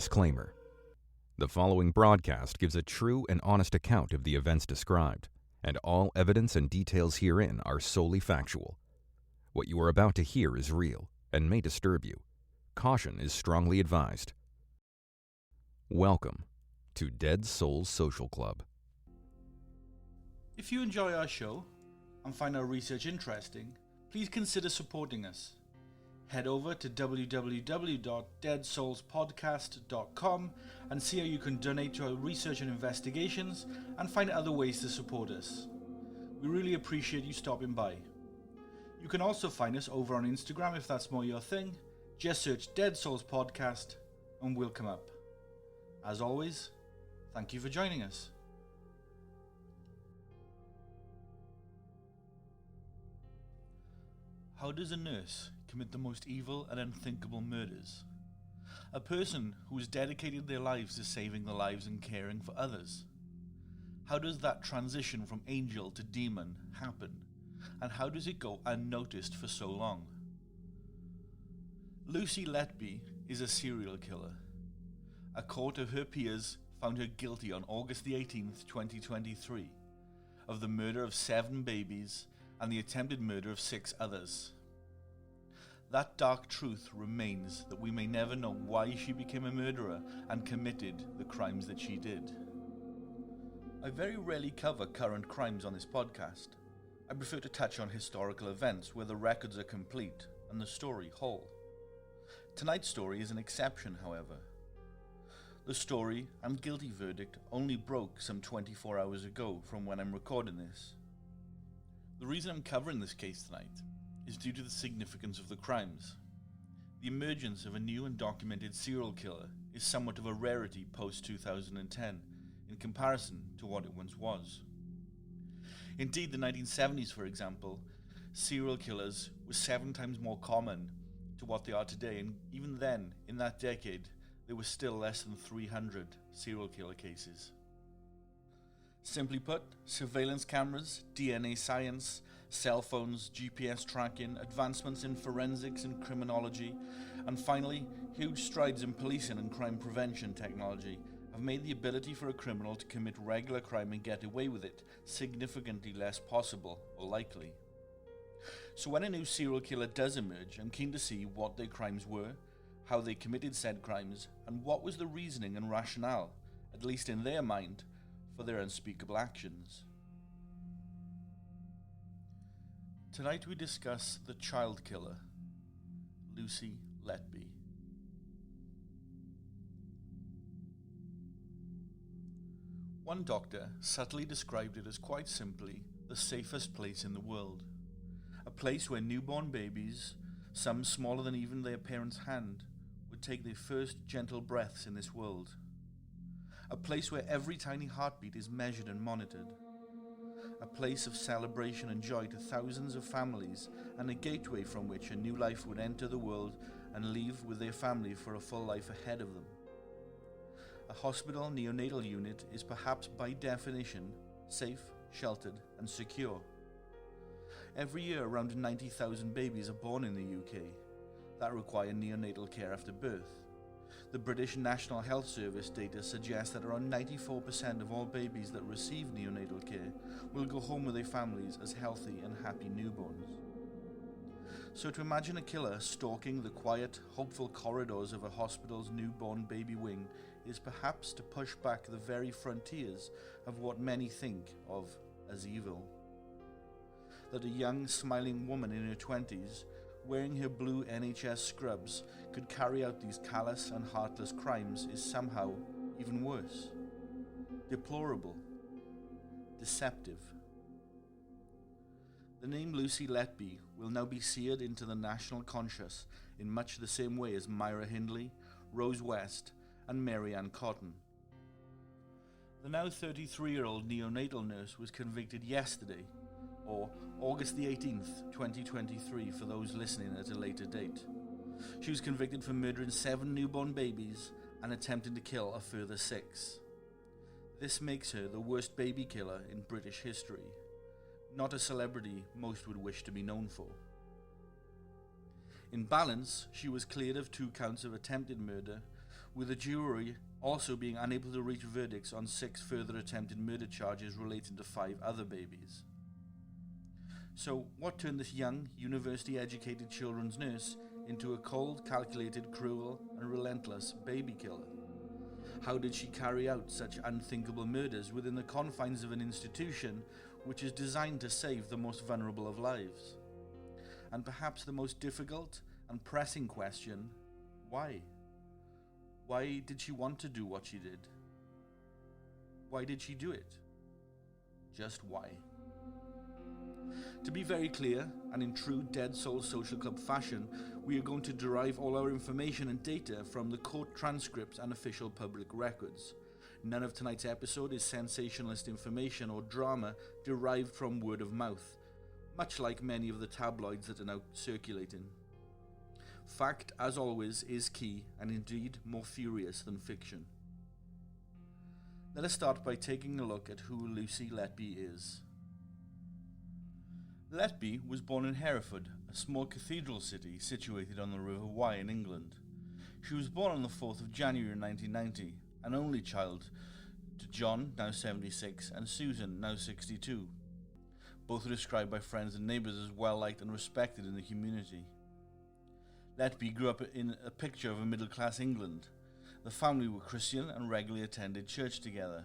Disclaimer. The following broadcast gives a true and honest account of the events described, and all evidence and details herein are solely factual. What you are about to hear is real and may disturb you. Caution is strongly advised. Welcome to Dead Souls Social Club. If you enjoy our show and find our research interesting, please consider supporting us. Head over to www.deadsoulspodcast.com and see how you can donate to our research and investigations and find other ways to support us. We really appreciate you stopping by. You can also find us over on Instagram if that's more your thing. Just search Dead Souls Podcast and we'll come up. As always, thank you for joining us. How does a nurse commit the most evil and unthinkable murders? A person who has dedicated their lives to saving the lives and caring for others. How does that transition from angel to demon happen? And how does it go unnoticed for so long? Lucy Letby is a serial killer. A court of her peers found her guilty on August the 18th, 2023, of the murder of 7 babies and the attempted murder of 6 others. That dark truth remains that we may never know why she became a murderer and committed the crimes that she did. I very rarely cover current crimes on this podcast. I prefer to touch on historical events where the records are complete and the story whole. Tonight's story is an exception, however. The story and guilty verdict only broke some 24 hours ago from when I'm recording this. The reason I'm covering this case tonight is due to the significance of the crimes. The emergence of a new and documented serial killer is somewhat of a rarity post-2010 in comparison to what it once was. Indeed, the 1970s, for example, serial killers were 7 times more common to what they are today, and even then, in that decade, there were still less than 300 serial killer cases. Simply put, surveillance cameras, DNA science, cell phones, GPS tracking, advancements in forensics and criminology, and finally, huge strides in policing and crime prevention technology have made the ability for a criminal to commit regular crime and get away with it significantly less possible or likely. So when a new serial killer does emerge, I'm keen to see what their crimes were, how they committed said crimes, and what was the reasoning and rationale, at least in their mind, for their unspeakable actions. Tonight we discuss the child killer, Lucy Letby. One doctor subtly described it as quite simply the safest place in the world. A place where newborn babies, some smaller than even their parents' hand, would take their first gentle breaths in this world. A place where every tiny heartbeat is measured and monitored. A place of celebration and joy to thousands of families, and a gateway from which a new life would enter the world and leave with their family for a full life ahead of them. A hospital neonatal unit is perhaps by definition safe, sheltered and secure. Every year around 90,000 babies are born in the UK that require neonatal care after birth. The British National Health Service data suggests that around 94% of all babies that receive neonatal care will go home with their families as healthy and happy newborns. So to imagine a killer stalking the quiet, hopeful corridors of a hospital's newborn baby wing is perhaps to push back the very frontiers of what many think of as evil. That a young, smiling woman in her 20s, wearing her blue NHS scrubs, could carry out these callous and heartless crimes is somehow even worse. Deplorable. Deceptive. The name Lucy Letby will now be seared into the national conscious in much the same way as Myra Hindley, Rose West, and Mary Ann Cotton. The now 33-year-old neonatal nurse was convicted yesterday, or August the 18th, 2023 for those listening at a later date. She was convicted for murdering 7 newborn babies and attempting to kill a further 6. This makes her the worst baby killer in British history, not a celebrity most would wish to be known for. In balance, she was cleared of 2 counts of attempted murder, with the jury also being unable to reach verdicts on 6 further attempted murder charges relating to 5 other babies. So, what turned this young, university-educated children's nurse into a cold, calculated, cruel, and relentless baby killer? How did she carry out such unthinkable murders within the confines of an institution which is designed to save the most vulnerable of lives? And perhaps the most difficult and pressing question, why? Why did she want to do what she did? Why did she do it? Just why? To be very clear, and in true Dead Soul Social Club fashion, we are going to derive all our information and data from the court transcripts and official public records. None of tonight's episode is sensationalist information or drama derived from word of mouth, much like many of the tabloids that are now circulating. Fact, as always, is key, and indeed more furious than fiction. Let us start by taking a look at who Lucy Letby is. Letby was born in Hereford, a small cathedral city situated on the River Wye in England. She was born on the 4th of January 1990, an only child to John, now 76, and Susan, now 62. Both are described by friends and neighbours as well-liked and respected in the community. Letby grew up in a picture of a middle-class England. The family were Christian and regularly attended church together.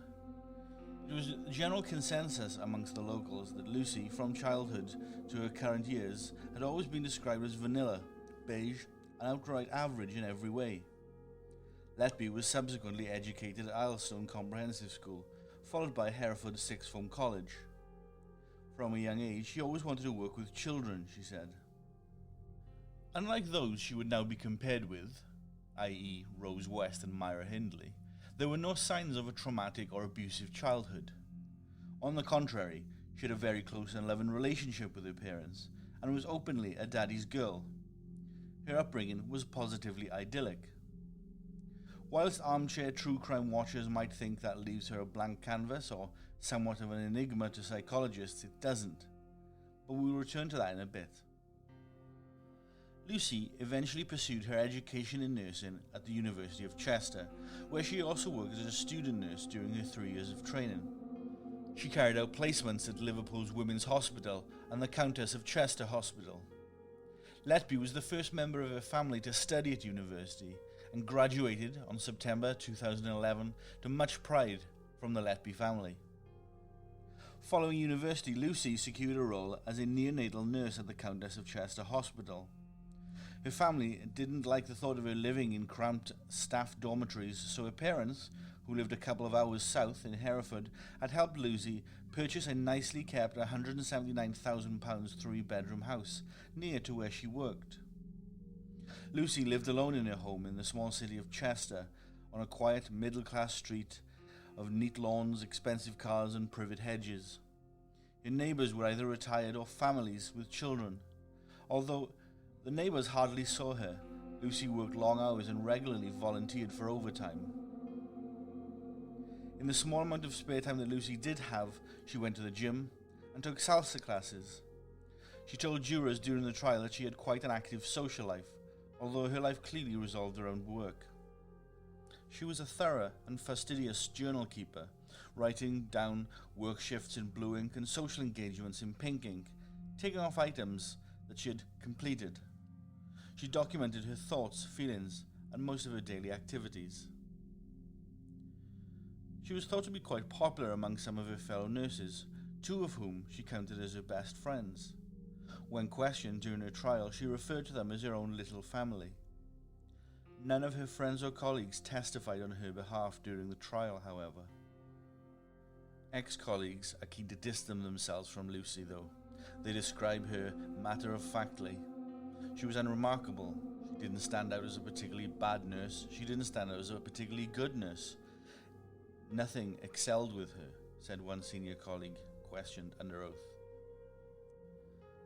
There was a general consensus amongst the locals that Lucy, from childhood to her current years, had always been described as vanilla, beige, and outright average in every way. Letby was subsequently educated at Islestone Comprehensive School, followed by Hereford Sixth Form College. From a young age, she always wanted to work with children, she said. Unlike those she would now be compared with, i.e. Rose West and Myra Hindley, there were no signs of a traumatic or abusive childhood. On the contrary, she had a very close and loving relationship with her parents, and was openly a daddy's girl. Her upbringing was positively idyllic. Whilst armchair true crime watchers might think that leaves her a blank canvas or somewhat of an enigma to psychologists, it doesn't. But we will return to that in a bit. Lucy eventually pursued her education in nursing at the University of Chester, where she also worked as a student nurse during her 3 years of training. She carried out placements at Liverpool's Women's Hospital and the Countess of Chester Hospital. Letby was the first member of her family to study at university and graduated on September 2011 to much pride from the Letby family. Following university, Lucy secured a role as a neonatal nurse at the Countess of Chester Hospital. Her family didn't like the thought of her living in cramped staff dormitories, so her parents, who lived a couple of hours south in Hereford, had helped Lucy purchase a nicely kept £179,000 3-bedroom house near to where she worked. Lucy lived alone in her home in the small city of Chester, on a quiet middle-class street of neat lawns, expensive cars and privet hedges. Her neighbours were either retired or families with children. Although the neighbours hardly saw her, Lucy worked long hours and regularly volunteered for overtime. In the small amount of spare time that Lucy did have, she went to the gym and took salsa classes. She told jurors during the trial that she had quite an active social life, although her life clearly resolved around work. She was a thorough and fastidious journal keeper, writing down work shifts in blue ink and social engagements in pink ink, taking off items that she had completed. She documented her thoughts, feelings, and most of her daily activities. She was thought to be quite popular among some of her fellow nurses, 2 of whom she counted as her best friends. When questioned during her trial, she referred to them as her own little family. None of her friends or colleagues testified on her behalf during the trial, however. Ex-colleagues are keen to distance themselves from Lucy, though. They describe her matter-of-factly. She was unremarkable. She didn't stand out as a particularly bad nurse. She didn't stand out as a particularly good nurse. Nothing excelled with her, said one senior colleague, questioned under oath.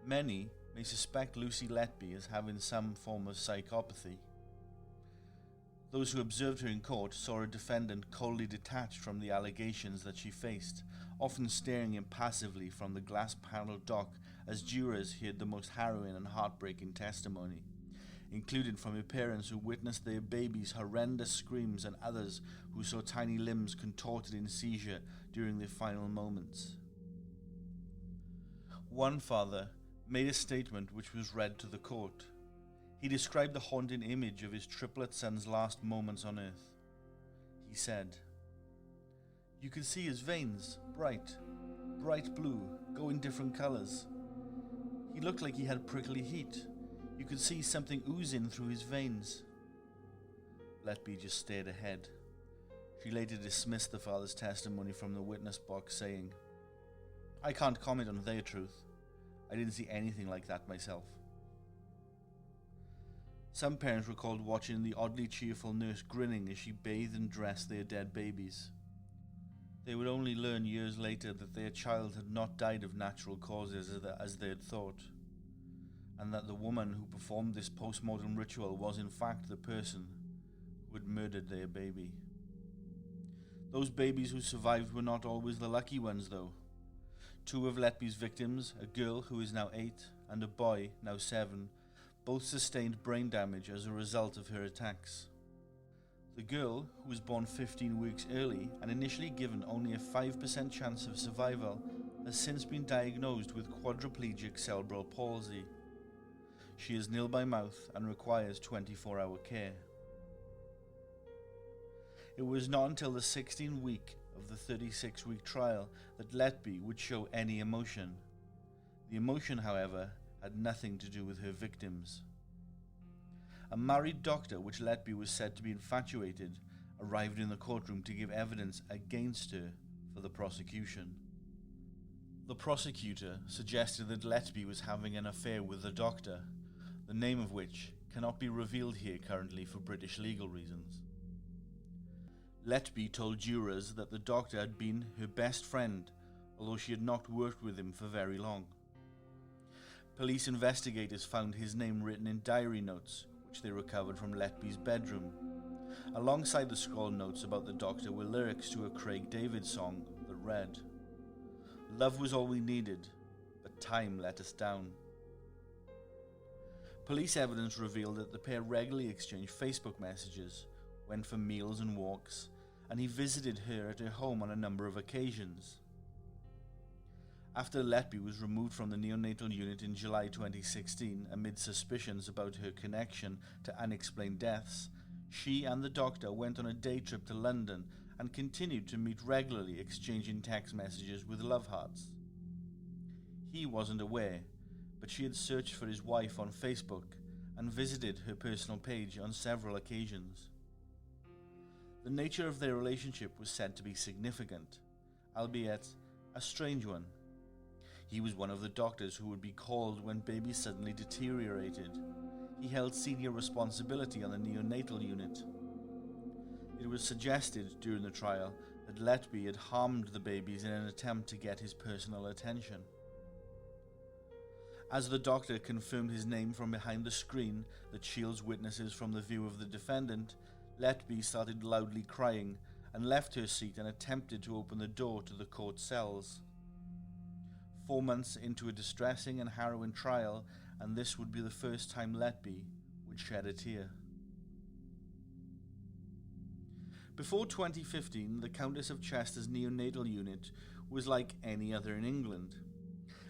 Many may suspect Lucy Letby as having some form of psychopathy. Those who observed her in court saw her defendant coldly detached from the allegations that she faced, often staring impassively from the glass-panelled dock as jurors heard the most harrowing and heartbreaking testimony. including from her parents who witnessed their baby's horrendous screams and others who saw tiny limbs contorted in seizure during their final moments. One father made a statement which was read to the court. He described the haunting image of his triplet son's last moments on earth. He said, "You could see his veins, bright blue, go in different colors. He looked like he had prickly heat. You could see something oozing through his veins." Letby just stared ahead. She later dismissed the father's testimony from the witness box, saying, "I can't comment on their truth. I didn't see anything like that myself." Some parents recalled watching the oddly cheerful nurse grinning as she bathed and dressed their dead babies. They would only learn years later that their child had not died of natural causes as they had thought, and that the woman who performed this post-mortem ritual was in fact the person who had murdered their baby. Those babies who survived were not always the lucky ones, though. Two of Letby's victims, a girl who is now 8 and a boy, now 7, both sustained brain damage as a result of her attacks. The girl, who was born 15 weeks early and initially given only a 5% chance of survival, has since been diagnosed with quadriplegic cerebral palsy. She is nil by mouth and requires 24-hour care. It was not until the 16th week of the 36-week trial that Letby would show any emotion. The emotion, however, had nothing to do with her victims. A married doctor, which Letby was said to be infatuated, arrived in the courtroom to give evidence against her for the prosecution. The prosecutor suggested that Letby was having an affair with the doctor, the name of which cannot be revealed here currently for British legal reasons. Letby told jurors that the doctor had been her best friend, although she had not worked with him for very long. Police investigators found his name written in diary notes, which they recovered from Letby's bedroom. Alongside the scrawled notes about the doctor were lyrics to a Craig David song that read, "Love was all we needed, but time let us down." Police evidence revealed that the pair regularly exchanged Facebook messages, went for meals and walks, and he visited her at her home on a number of occasions. After Letby was removed from the neonatal unit in July 2016 amid suspicions about her connection to unexplained deaths, she and the doctor went on a day trip to London and continued to meet regularly, exchanging text messages with love hearts. He wasn't aware, but she had searched for his wife on Facebook and visited her personal page on several occasions. The nature of their relationship was said to be significant, albeit a strange one. He was one of the doctors who would be called when babies suddenly deteriorated. He held senior responsibility on the neonatal unit. It was suggested during the trial that Letby had harmed the babies in an attempt to get his personal attention. As the doctor confirmed his name from behind the screen that shields witnesses from the view of the defendant, Letby started loudly crying and left her seat and attempted to open the door to the court cells. 4 months into a distressing and harrowing trial, and this would be the first time Letby would shed a tear. Before 2015, the Countess of Chester's neonatal unit was like any other in England.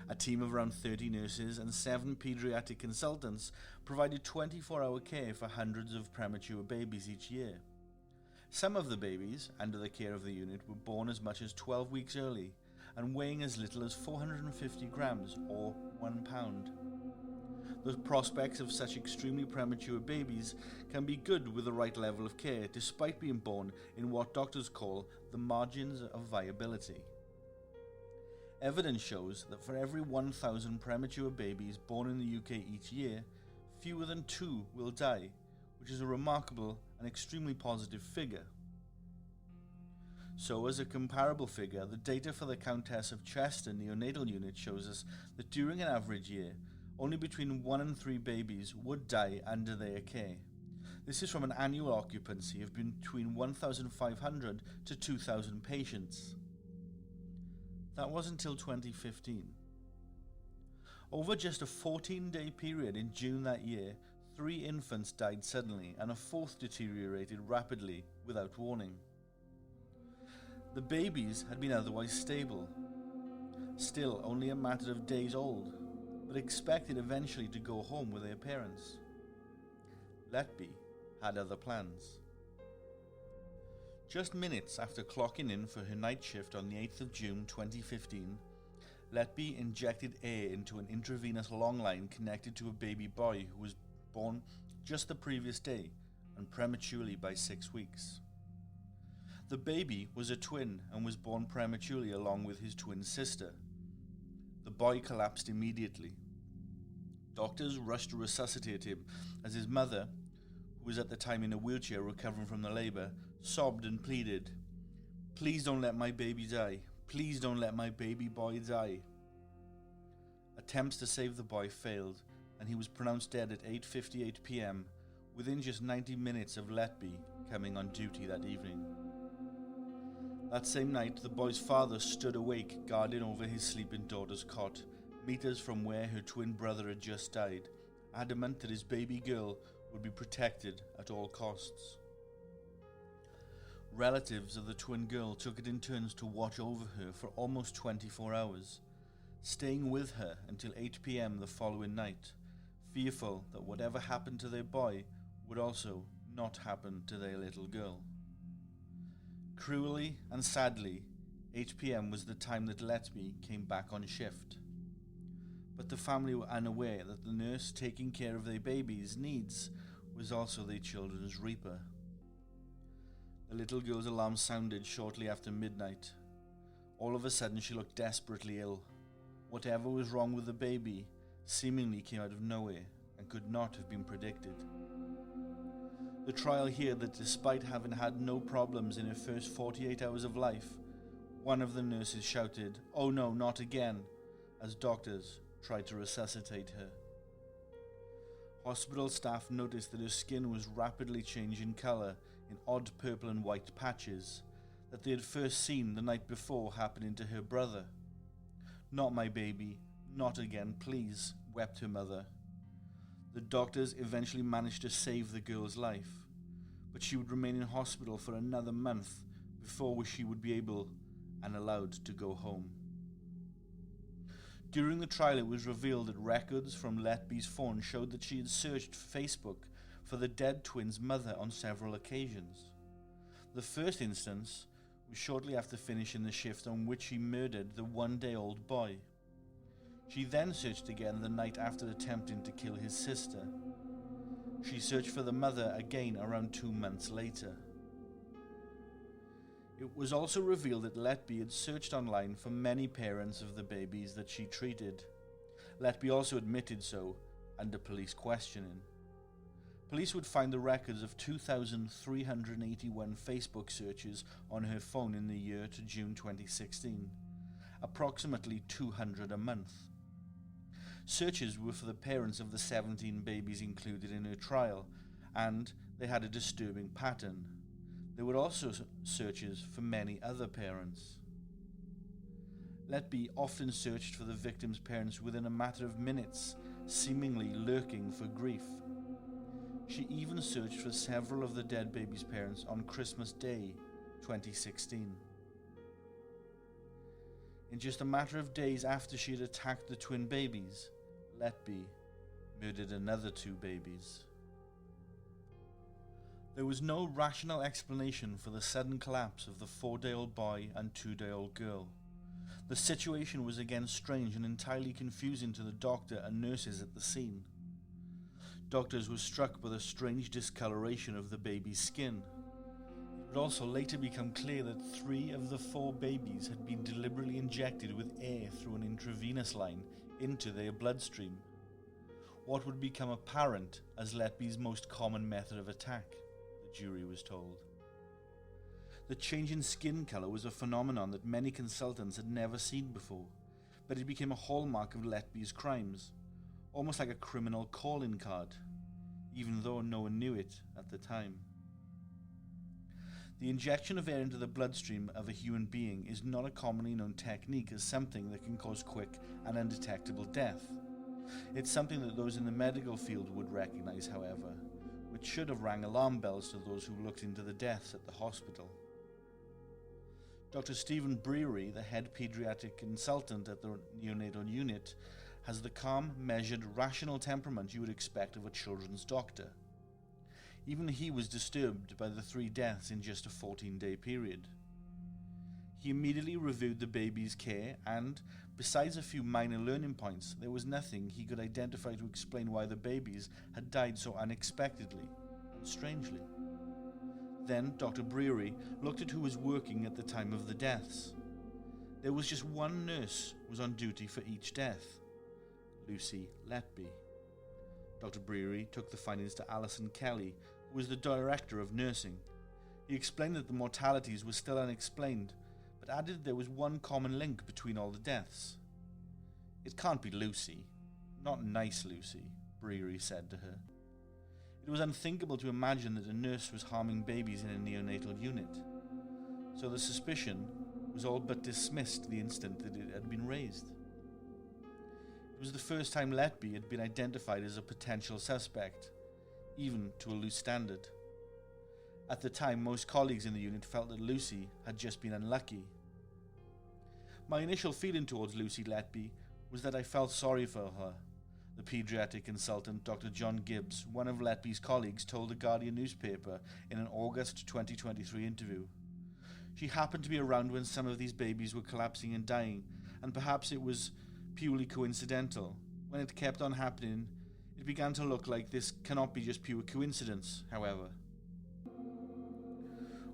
A team of around 30 nurses and 7 paediatric consultants provided 24-hour care for hundreds of premature babies each year. Some of the babies, under the care of the unit, were born as much as 12 weeks early and weighing as little as 450 grams or 1 pound. The prospects of such extremely premature babies can be good with the right level of care, despite being born in what doctors call the margins of viability. Evidence shows that for every 1,000 premature babies born in the UK each year, fewer than 2 will die, which is a remarkable and extremely positive figure. So, as a comparable figure, the data for the Countess of Chester neonatal unit shows us that during an average year, only between 1 and 3 babies would die under their care. This is from an annual occupancy of between 1,500 to 2,000 patients. That was until 2015. Over just a 14-day period in June that year, 3 infants died suddenly and a 4th deteriorated rapidly without warning. The babies had been otherwise stable, still only a matter of days old, but expected eventually to go home with their parents. Letby had other plans. Just minutes after clocking in for her night shift on the 8th of June 2015, Letby injected air into an intravenous long line connected to a baby boy who was born just the previous day and prematurely by 6 weeks. The baby was a twin and was born prematurely along with his twin sister. The boy collapsed immediately. Doctors rushed to resuscitate him as his mother, who was at the time in a wheelchair recovering from the labor, sobbed and pleaded, "Please don't let my baby die. Please don't let my baby boy die." Attempts to save the boy failed, and he was pronounced dead at 8:58 p.m. within just 90 minutes of Letby coming on duty that evening. That same night, the boy's father stood awake, guarding over his sleeping daughter's cot, meters from where her twin brother had just died, adamant that his baby girl would be protected at all costs. Relatives of the twin girl took it in turns to watch over her for almost 24 hours, staying with her until 8 p.m. the following night, fearful that whatever happened to their boy would also not happen to their little girl. Cruelly and sadly, 8 p.m. was the time that Letby came back on shift. But the family were unaware that the nurse taking care of their baby's needs was also their children's reaper. The little girl's alarm sounded shortly after midnight. All of a sudden she looked desperately ill. Whatever was wrong with the baby seemingly came out of nowhere and could not have been predicted. The trial here that despite having had no problems in her first 48 hours of life, one of the nurses shouted, "Oh no, not again," as doctors tried to resuscitate her. Hospital staff noticed that her skin was rapidly changing colour in odd purple and white patches that they had first seen the night before happening to her brother. "Not my baby, not again, please," wept her mother. The doctors eventually managed to save the girl's life, but she would remain in hospital for another month before she would be able and allowed to go home. During the trial, it was revealed that records from Letby's phone showed that she had searched Facebook for the dead twins' mother on several occasions. The first instance was shortly after finishing the shift on which she murdered the 1-day-old boy. She then searched again the night after attempting to kill his sister. She searched for the mother again around 2 months later. It was also revealed that Letby had searched online for many parents of the babies that she treated. Letby also admitted so under police questioning. Police would find the records of 2,381 Facebook searches on her phone in the year to June 2016, approximately 200 a month. Searches were for the parents of the 17 babies included in her trial, and they had a disturbing pattern. There were also searches for many other parents. Letby often searched for the victims' parents within a matter of minutes, seemingly lurking for grief. She even searched for several of the dead babies' parents on Christmas Day, 2016. In just a matter of days after she had attacked the twin babies, Letby murdered another 2 babies. There was no rational explanation for the sudden collapse of the 4-day-old boy and 2-day-old girl. The situation was again strange and entirely confusing to the doctor and nurses at the scene. Doctors were struck by the strange discoloration of the baby's skin. It would also later become clear that 3 of the 4 babies had been deliberately injected with air through an intravenous line into their bloodstream, what would become apparent as Letby's most common method of attack, the jury was told. The change in skin colour was a phenomenon that many consultants had never seen before, but it became a hallmark of Letby's crimes, almost like a criminal calling card, even though no one knew it at the time. The injection of air into the bloodstream of a human being is not a commonly known technique as something that can cause quick and undetectable death. It's something that those in the medical field would recognize, however, which should have rang alarm bells to those who looked into the deaths at the hospital. Dr. Stephen Breary, the head pediatric consultant at the neonatal unit, has the calm, measured, rational temperament you would expect of a children's doctor. Even he was disturbed by the 3 deaths in just a 14-day period. He immediately reviewed the baby's care and, besides a few minor learning points, there was nothing he could identify to explain why the babies had died so unexpectedly and strangely. Then Dr. Breary looked at who was working at the time of the deaths. There was just one nurse was on duty for each death, Lucy Letby. Dr. Breary took the findings to Alison Kelly, who was the director of nursing. He explained that the mortalities were still unexplained, but added there was one common link between all the deaths. "It can't be Lucy. Not nice Lucy," Breary said to her. It was unthinkable to imagine that a nurse was harming babies in a neonatal unit, so the suspicion was all but dismissed the instant that it had been raised. It was the first time Letby had been identified as a potential suspect, even to a loose standard. At the time, most colleagues in the unit felt that Lucy had just been unlucky. My initial feeling towards Lucy Letby was that I felt sorry for her, the paediatric consultant Dr. John Gibbs, one of Letby's colleagues, told the Guardian newspaper in an August 2023 interview. She happened to be around when some of these babies were collapsing and dying, and perhaps it was purely coincidental. When it kept on happening, it began to look like this cannot be just pure coincidence, however.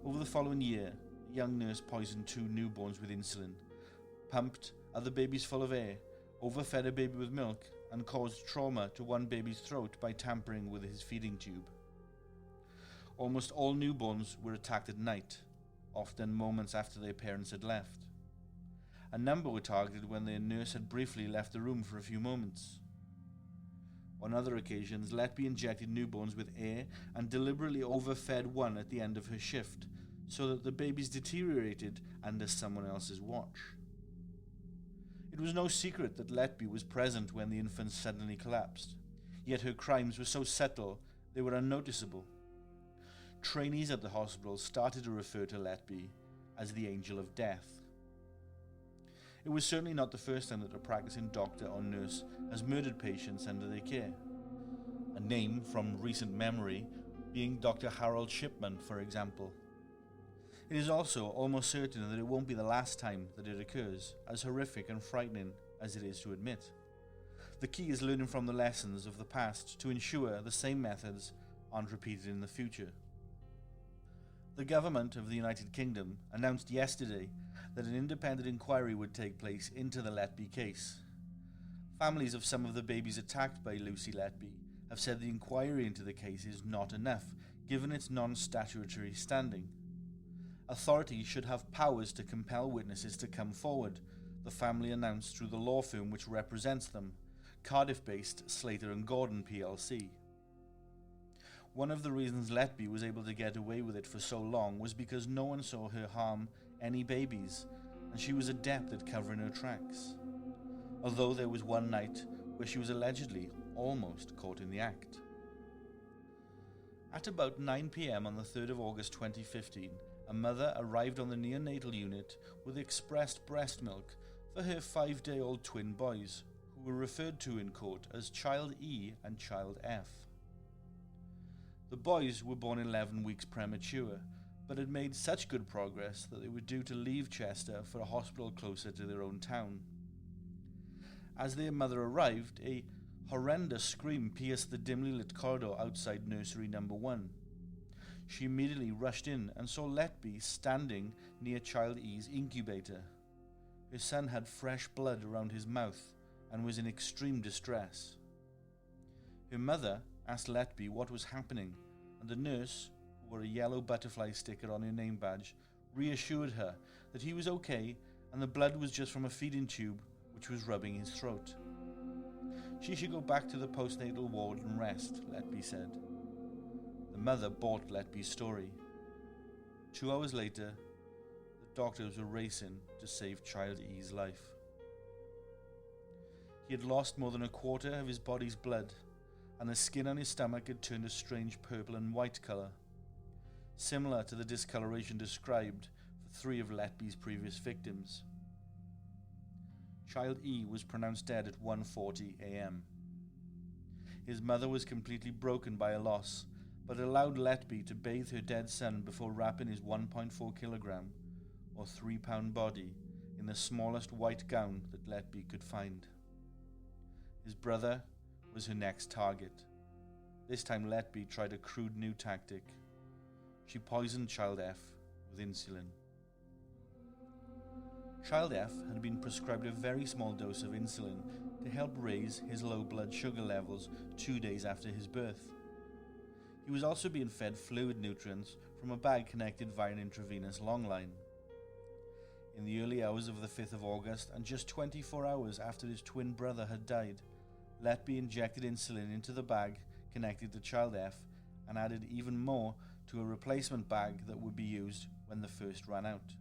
Over the following year, a young nurse poisoned 2 newborns with insulin, pumped other babies full of air, overfed a baby with milk, and caused trauma to one baby's throat by tampering with his feeding tube. Almost all newborns were attacked at night, often moments after their parents had left. A number were targeted when their nurse had briefly left the room for a few moments. On other occasions, Letby injected newborns with air and deliberately overfed one at the end of her shift, so that the babies deteriorated under someone else's watch. It was no secret that Letby was present when the infants suddenly collapsed, yet her crimes were so subtle they were unnoticeable. Trainees at the hospital started to refer to Letby as the Angel of Death. It was certainly not the first time that a practicing doctor or nurse has murdered patients under their care. A name from recent memory being Dr. Harold Shipman, for example. It is also almost certain that it won't be the last time that it occurs, as horrific and frightening as it is to admit. The key is learning from the lessons of the past to ensure the same methods aren't repeated in the future. The government of the United Kingdom announced yesterday that an independent inquiry would take place into the Letby case. Families of some of the babies attacked by Lucy Letby have said the inquiry into the case is not enough, given its non-statutory standing. Authorities should have powers to compel witnesses to come forward, the family announced through the law firm which represents them, Cardiff-based Slater & Gordon plc. One of the reasons Letby was able to get away with it for so long was because no one saw her harm any babies, and she was adept at covering her tracks. Although there was one night where she was allegedly almost caught in the act. At about 9 p.m. on the 3rd of August 2015, a mother arrived on the neonatal unit with expressed breast milk for her 5-day-old twin boys, who were referred to in court as Child E and Child F. The boys were born 11 weeks premature, but had made such good progress that they were due to leave Chester for a hospital closer to their own town. As their mother arrived, a horrendous scream pierced the dimly lit corridor outside nursery number 1. She immediately rushed in and saw Letby standing near Child E's incubator. Her son had fresh blood around his mouth and was in extreme distress. Her mother asked Letby what was happening, and the nurse, who wore a yellow butterfly sticker on her name badge, reassured her that he was okay and the blood was just from a feeding tube which was rubbing his throat. She should go back to the postnatal ward and rest, Letby said. The mother bought Letby's story. 2 hours later, the doctors were racing to save Child E's life. He had lost more than a quarter of his body's blood, and the skin on his stomach had turned a strange purple and white colour, similar to the discoloration described for 3 of Letby's previous victims. Child E was pronounced dead at 1:40 a.m. His mother was completely broken by a loss, but allowed Letby to bathe her dead son before wrapping his 1.4 kilogram or 3-pound body in the smallest white gown that Letby could find. His brother was her next target. This time Letby tried a crude new tactic. She poisoned Child F with insulin. Child F had been prescribed a very small dose of insulin to help raise his low blood sugar levels 2 days after his birth. He was also being fed fluid nutrients from a bag connected via an intravenous long line. In the early hours of the 5th of August, and just 24 hours after his twin brother had died, Letby injected insulin into the bag connected to Child F and added even more to a replacement bag that would be used when the first ran out.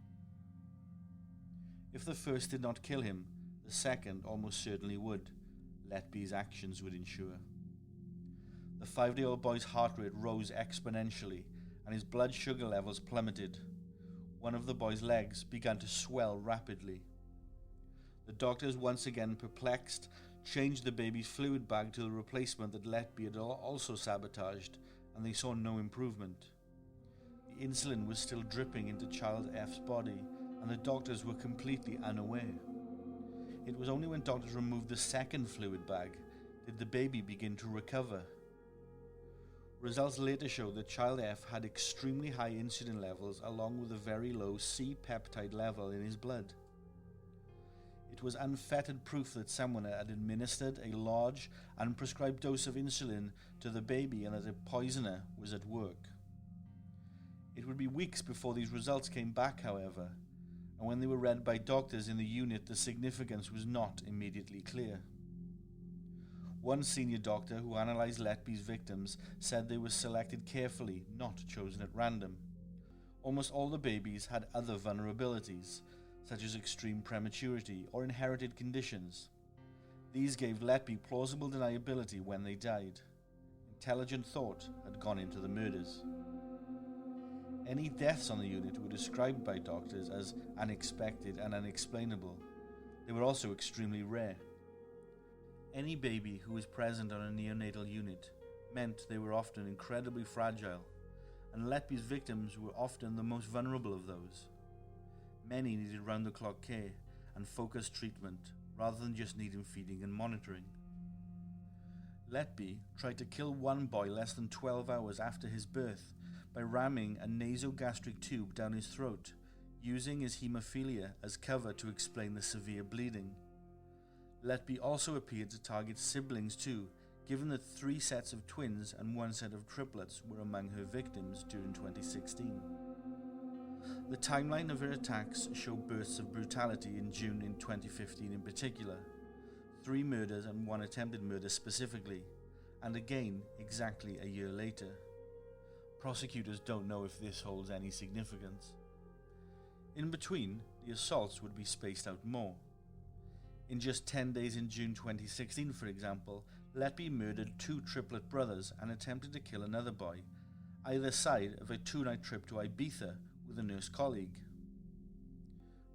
If the first did not kill him, the second almost certainly would. Letby's actions would ensure. The 5-day-old boy's heart rate rose exponentially and his blood sugar levels plummeted. One of the boy's legs began to swell rapidly. The doctors, once again perplexed, changed the baby's fluid bag to the replacement that Letby had also sabotaged, and they saw no improvement. The insulin was still dripping into Child F's body, and the doctors were completely unaware. It was only when doctors removed the second fluid bag did the baby begin to recover. Results later showed that Child F had extremely high insulin levels along with a very low C-peptide level in his blood. It was unfettered proof that someone had administered a large, unprescribed dose of insulin to the baby and that a poisoner was at work. It would be weeks before these results came back, however, and when they were read by doctors in the unit, the significance was not immediately clear. One senior doctor who analysed Letby's victims said they were selected carefully, not chosen at random. Almost all the babies had other vulnerabilities, such as extreme prematurity or inherited conditions. These gave Letby plausible deniability when they died. Intelligent thought had gone into the murders. Any deaths on the unit were described by doctors as unexpected and unexplainable. They were also extremely rare. Any baby who was present on a neonatal unit meant they were often incredibly fragile, and Letby's victims were often the most vulnerable of those. Many needed round-the-clock care and focused treatment, rather than just needing feeding and monitoring. Letby tried to kill one boy less than 12 hours after his birth by ramming a nasogastric tube down his throat, using his haemophilia as cover to explain the severe bleeding. Letby also appeared to target siblings too, given that 3 sets of twins and 1 set of triplets were among her victims during 2016. The timeline of her attacks show bursts of brutality in June in 2015 in particular, 3 murders and 1 attempted murder specifically, and again exactly a year later. Prosecutors don't know if this holds any significance. In between, the assaults would be spaced out more. In just 10 days in June 2016, for example, Letby murdered 2 triplet brothers and attempted to kill another boy, either side of a 2-night trip to Ibiza with a nurse colleague.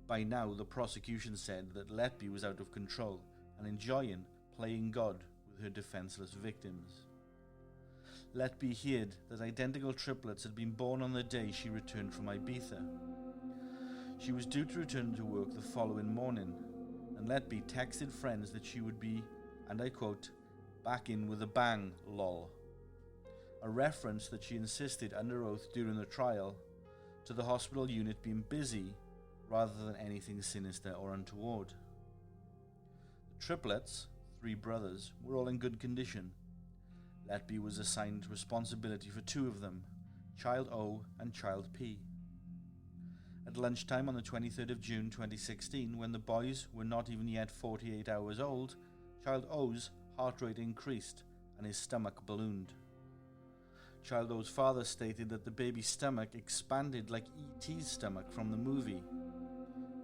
By now, the prosecution said that Letby was out of control and enjoying playing God with her defenseless victims. Letby hid that identical triplets had been born on the day she returned from Ibiza. She was due to return to work the following morning, and Letby texted friends that she would be, and I quote, "back in with a bang, lol." A reference that she insisted under oath during the trial to the hospital unit being busy rather than anything sinister or untoward. The triplets, 3 brothers, were all in good condition. Letby was assigned responsibility for 2 of them, Child O and Child P. At lunchtime on the 23rd of June 2016, when the boys were not even yet 48 hours old, Child O's heart rate increased and his stomach ballooned. Child O's father stated that the baby's stomach expanded like E.T.'s stomach from the movie.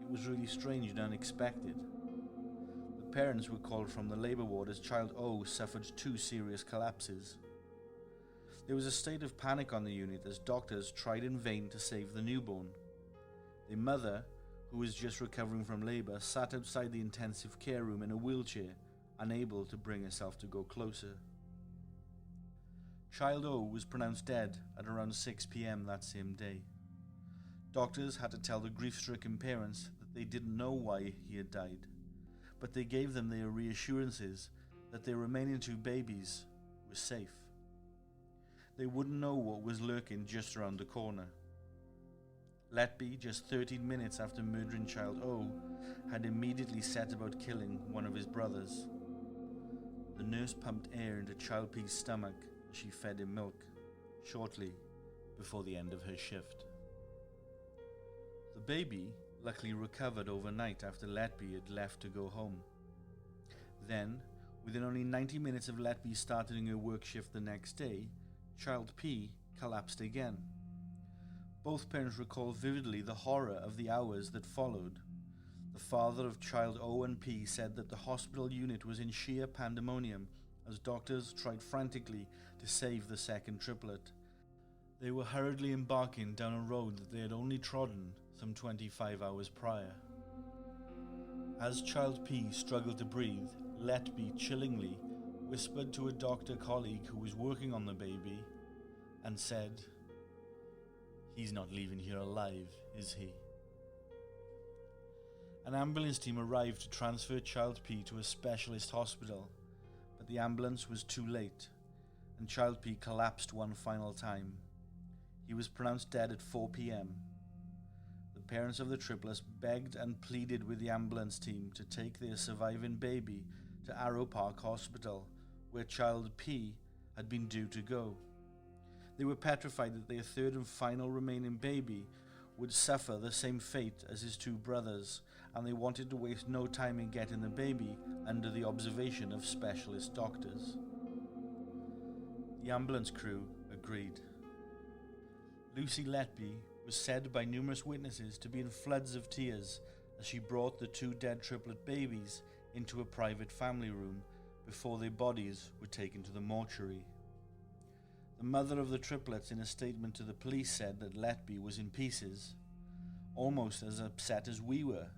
It was really strange and unexpected. The Parents were called from the labour ward as child O suffered 2 serious collapses. There was a state of panic on the unit as doctors tried in vain to save the newborn. The mother, who was just recovering from labour, sat outside the intensive care room in a wheelchair, unable to bring herself to go closer. Child O was pronounced dead at around 6 p.m. that same day. Doctors had to tell the grief-stricken parents that they didn't know why he had died, but they gave them their reassurances that their remaining 2 babies were safe. They wouldn't know what was lurking just around the corner. Letby, just 13 minutes after murdering child O, had immediately set about killing one of his brothers. The nurse pumped air into child P's stomach as she fed him milk, shortly before the end of her shift. The baby luckily recovered overnight after Letby had left to go home. Then, within only 90 minutes of Letby starting her work shift the next day, child P collapsed again. Both parents recall vividly the horror of the hours that followed. The father of child O and P said that the hospital unit was in sheer pandemonium as doctors tried frantically to save the second triplet. They were hurriedly embarking down a road that they had only trodden some 25 hours prior. As child P struggled to breathe, Letby chillingly whispered to a doctor colleague who was working on the baby and said, "He's not leaving here alive, is he?" An ambulance team arrived to transfer child P to a specialist hospital, but the ambulance was too late, and child P collapsed one final time. He was pronounced dead at 4 p.m. The parents of the triplets begged and pleaded with the ambulance team to take their surviving baby to Arrow Park Hospital, where child P had been due to go. They were petrified that their third and final remaining baby would suffer the same fate as his 2 brothers, and they wanted to waste no time in getting the baby under the observation of specialist doctors. The ambulance crew agreed. Lucy Letby was said by numerous witnesses to be in floods of tears as she brought the 2 dead triplet babies into a private family room before their bodies were taken to the mortuary. The mother of the triplets, in a statement to the police, said that Letby was in pieces, almost as upset as we were.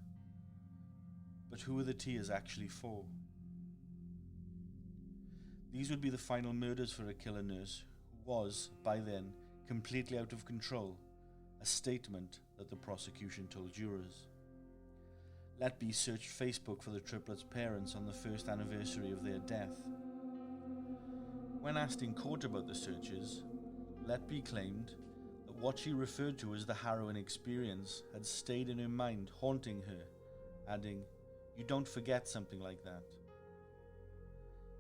But who were the tears actually for? These would be the final murders for a killer nurse who was, by then, completely out of control, a statement that the prosecution told jurors. Letby searched Facebook for the triplets' parents on the first anniversary of their death. When asked in court about the searches, Letby claimed that what she referred to as the harrowing experience had stayed in her mind, haunting her, adding, "You don't forget something like that."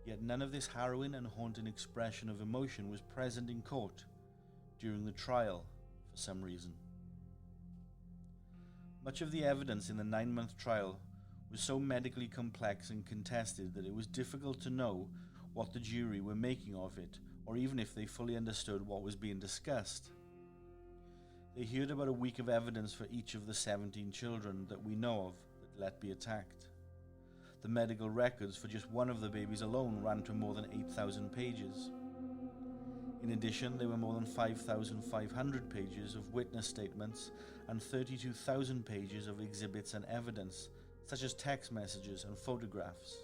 Yet none of this harrowing and haunting expression of emotion was present in court during the trial for some reason. Much of the evidence in the 9-month trial was so medically complex and contested that it was difficult to know what the jury were making of it, or even if they fully understood what was being discussed. They heard about a week of evidence for each of the 17 children that we know of that Letby attacked. The medical records for just one of the babies alone ran to more than 8,000 pages. In addition, there were more than 5,500 pages of witness statements and 32,000 pages of exhibits and evidence, such as text messages and photographs.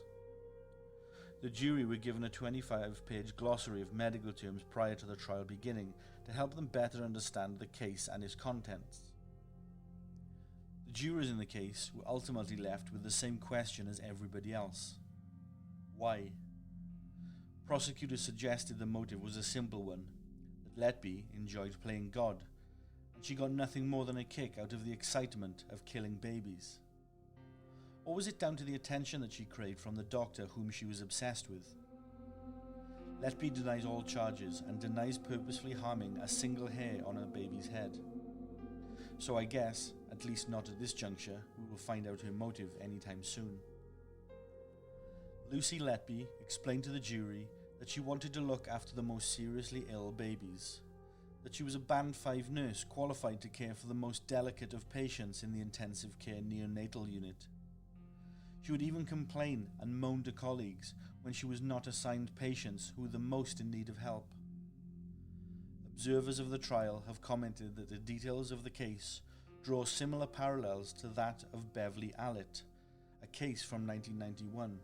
The jury were given a 25-page glossary of medical terms prior to the trial beginning to help them better understand the case and its contents. The jurors in the case were ultimately left with the same question as everybody else. Why? Prosecutors suggested the motive was a simple one, that Letby enjoyed playing God, and she got nothing more than a kick out of the excitement of killing babies. Or was it down to the attention that she craved from the doctor whom she was obsessed with? Letby denies all charges and denies purposefully harming a single hair on her baby's head. So I guess, at least not at this juncture, we will find out her motive anytime soon. Lucy Letby explained to the jury that she wanted to look after the most seriously ill babies, that she was a Band 5 nurse qualified to care for the most delicate of patients in the intensive care neonatal unit. She would even complain and moan to colleagues when she was not assigned patients who were the most in need of help. Observers of the trial have commented that the details of the case draw similar parallels to that of Beverly Allitt, a case from 1991.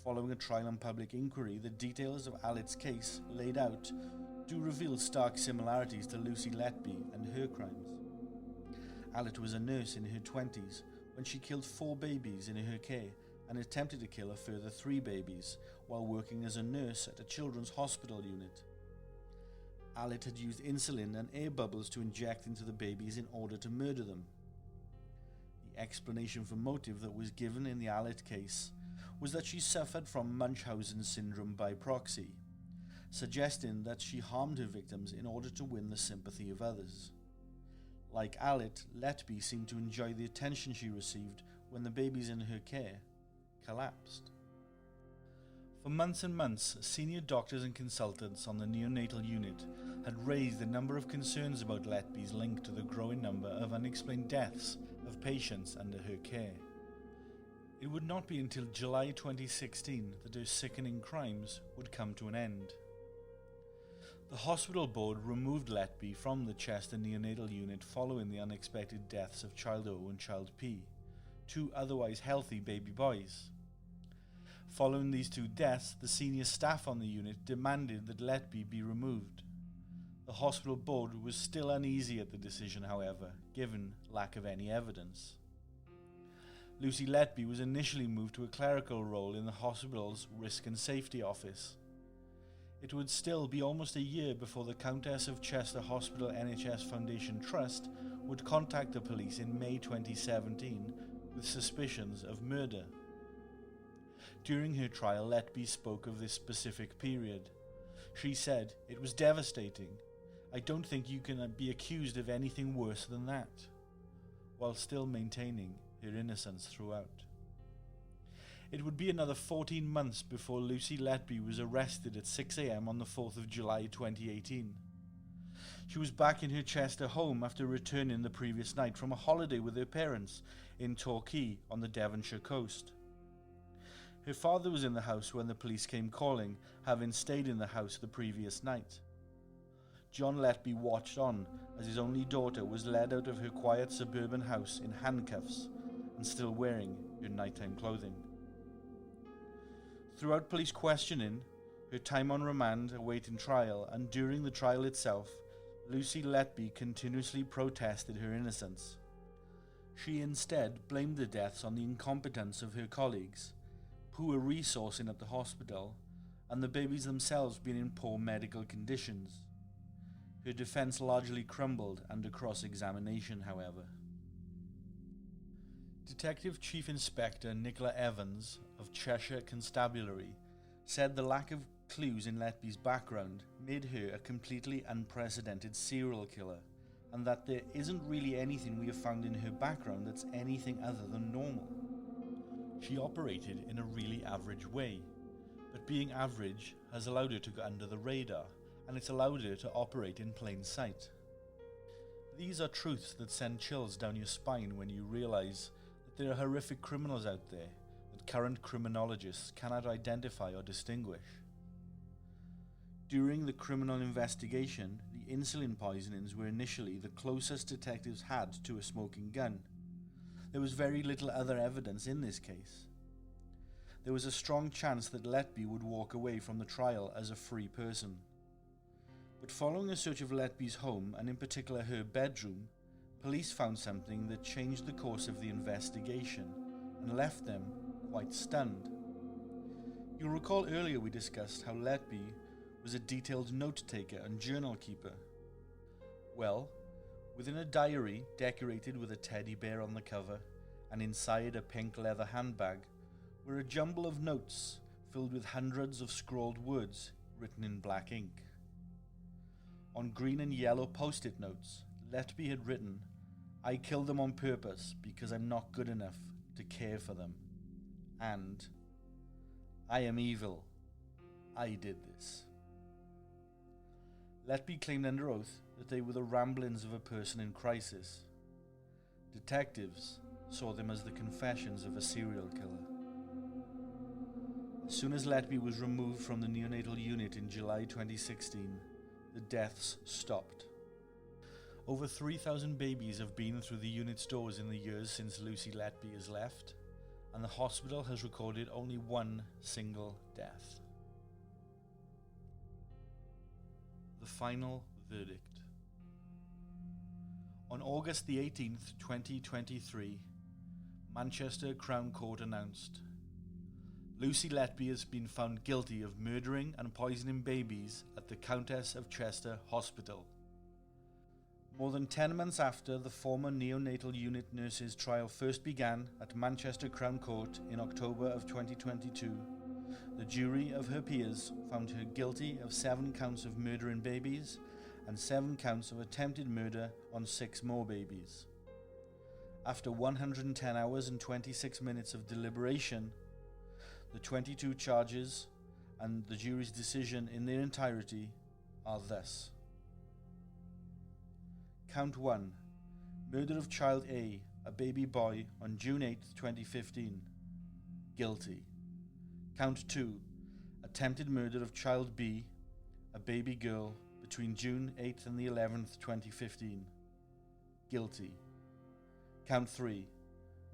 Following a trial and public inquiry, the details of Allitt's case laid out do reveal stark similarities to Lucy Letby and her crimes. Allitt was a nurse in her 20s when she killed 4 babies in her care and attempted to kill a further 3 babies while working as a nurse at a children's hospital unit. Allitt had used insulin and air bubbles to inject into the babies in order to murder them. The explanation for motive that was given in the Allitt case was that she suffered from Munchausen syndrome by proxy, suggesting that she harmed her victims in order to win the sympathy of others. Like Allitt, Letby seemed to enjoy the attention she received when the babies in her care collapsed. For months and months, senior doctors and consultants on the neonatal unit had raised a number of concerns about Letby's link to the growing number of unexplained deaths of patients under her care. It would not be until July 2016 that her sickening crimes would come to an end. The hospital board removed Letby from the Chester neonatal unit following the unexpected deaths of Child O and Child P, 2 otherwise healthy baby boys. Following these 2 deaths, the senior staff on the unit demanded that Letby be removed. The hospital board was still uneasy at the decision, however, given lack of any evidence. Lucy Letby was initially moved to a clerical role in the hospital's Risk and Safety Office. It would still be almost a year before the Countess of Chester Hospital NHS Foundation Trust would contact the police in May 2017 with suspicions of murder. During her trial, Letby spoke of this specific period. She said, "It was devastating. I don't think you can be accused of anything worse than that," while still maintaining her innocence throughout. It would be another 14 months before Lucy Letby was arrested at 6 a.m. on the 4th of July 2018. She was back in her Chester home after returning the previous night from a holiday with her parents in Torquay on the Devonshire coast. Her father was in the house when the police came calling, having stayed in the house the previous night. John Letby watched on as his only daughter was led out of her quiet suburban house in handcuffs and still wearing her nighttime clothing. Throughout police questioning, her time on remand awaiting trial, and during the trial itself, Lucy Letby continuously protested her innocence. She instead blamed the deaths on the incompetence of her colleagues, poor resourcing at the hospital, and the babies themselves being in poor medical conditions. Her defense largely crumbled under cross-examination, however. Detective Chief Inspector Nicola Evans of Cheshire Constabulary said the lack of clues in Letby's background made her a completely unprecedented serial killer, and that there isn't really anything we have found in her background that's anything other than normal. She operated in a really average way, but being average has allowed her to go under the radar, and it's allowed her to operate in plain sight. These are truths that send chills down your spine when you realize that there are horrific criminals out there that current criminologists cannot identify or distinguish. During the criminal investigation, the insulin poisonings were initially the closest detectives had to a smoking gun. There was very little other evidence in this case. There was a strong chance that Letby would walk away from the trial as a free person. But following a search of Letby's home, and in particular her bedroom, police found something that changed the course of the investigation and left them quite stunned. You'll recall earlier we discussed how Letby was a detailed note-taker and journal keeper. Well, within a diary decorated with a teddy bear on the cover and inside a pink leather handbag were a jumble of notes filled with hundreds of scrawled words written in black ink. On green and yellow post-it notes, Letby had written, "I killed them on purpose because I'm not good enough to care for them," and "I am evil. I did this." Letby claimed under oath that they were the ramblings of a person in crisis. Detectives, saw them as the confessions of a serial killer. As soon as Letby was removed from the neonatal unit in July 2016, the deaths stopped. Over 3,000 babies have been through the unit's doors in the years since Lucy Letby has left, and the hospital has recorded only one single death. The final verdict. On August the 18th, 2023, Manchester Crown Court announced Lucy Letby has been found guilty of murdering and poisoning babies at the Countess of Chester Hospital. More than 10 months after the former neonatal unit nurse's trial first began at Manchester Crown Court in October of 2022, the jury of her peers found her guilty of 7 counts of murdering babies and 7 counts of attempted murder on 6 more babies. After 110 hours and 26 minutes of deliberation, the 22 charges and the jury's decision in their entirety are thus. Count 1. Murder of child A baby boy, on June 8, 2015. Guilty. Count 2. Attempted murder of child B, a baby girl, between June 8th and the 11th, 2015. Guilty. Count 3.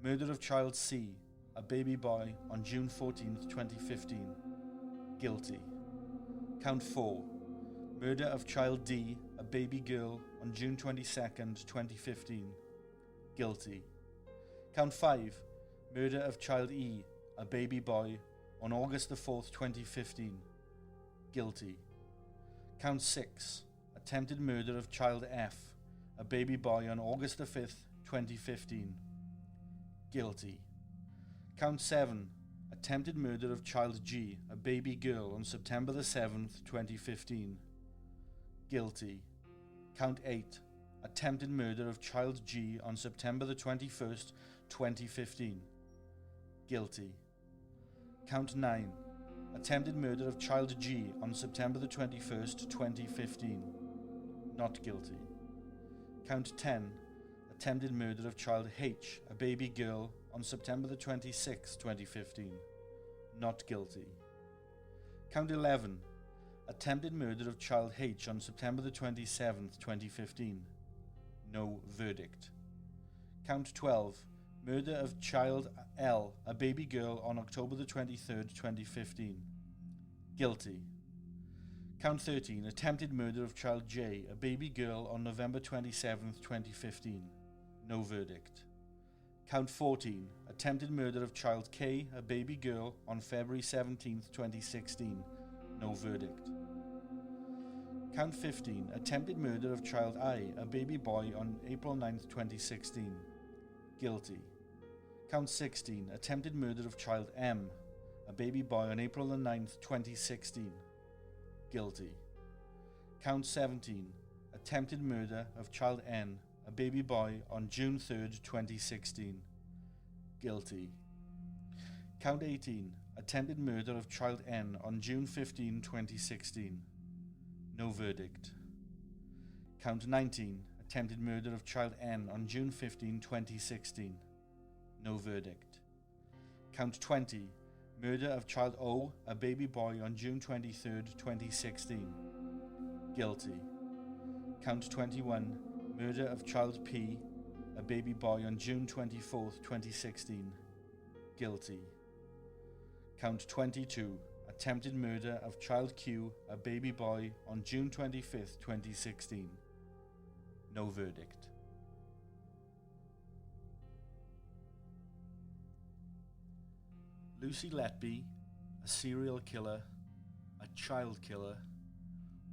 Murder of child C, a baby boy, on June 14th, 2015. Guilty. Count 4. Murder of child D, a baby girl, on June 22nd, 2015. Guilty. Count 5. Murder of child E, a baby boy, on August the 4th, 2015. Guilty. Count 6. Attempted murder of child F, a baby boy, on August the 5th, 2015. Guilty. Count 7. Attempted murder of child G, a baby girl, on September the 7th, 2015. Guilty. Count 8. Attempted murder of child G on September the 21st, 2015. Guilty. Count 9. Attempted murder of child G on September the 21st, 2015. Not guilty. Count 10. Attempted murder of child H, a baby girl, on September the 26th, 2015. Not guilty. Count 11. Attempted murder of child H on September the 27th, 2015. No verdict. Count 12. Murder of child L, a baby girl, on October the 23rd, 2015. Guilty. Count 13. Attempted murder of child J, a baby girl, on November 27th, 2015. No verdict. Count 14. Attempted murder of child K, a baby girl, on February 17th, 2016. No verdict. Count 15. Attempted murder of child I, a baby boy, on April 9th, 2016. Guilty. Count 16. Attempted murder of child M, a baby boy, on April the 9th, 2016. Guilty. Count 17. Attempted murder of child N, a baby boy, on June 3rd, 2016. Guilty. Count 18. Attempted murder of child N on June 15, 2016. No verdict. Count 19. Attempted murder of child N on June 15, 2016. No verdict. Count 20. Murder of child O, a baby boy, on June 23, 2016. Guilty. Count 21. Murder of child P, a baby boy, on June 24, 2016. Guilty. Count 22. Attempted murder of child Q, a baby boy, on June 25, 2016. No verdict. Lucy Letby, a serial killer, a child killer,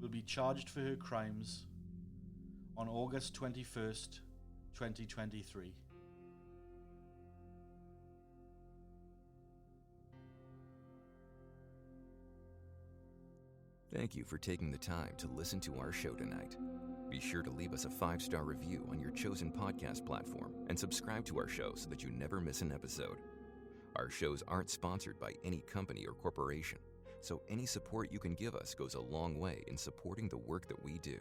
will be charged for her crimes on August 21st, 2023. Thank you for taking the time to listen to our show tonight. Be sure to leave us a 5-star review on your chosen podcast platform and subscribe to our show so that you never miss an episode. Our shows aren't sponsored by any company or corporation, so any support you can give us goes a long way in supporting the work that we do.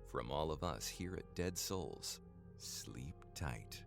From all of us here at Dead Souls, sleep tight.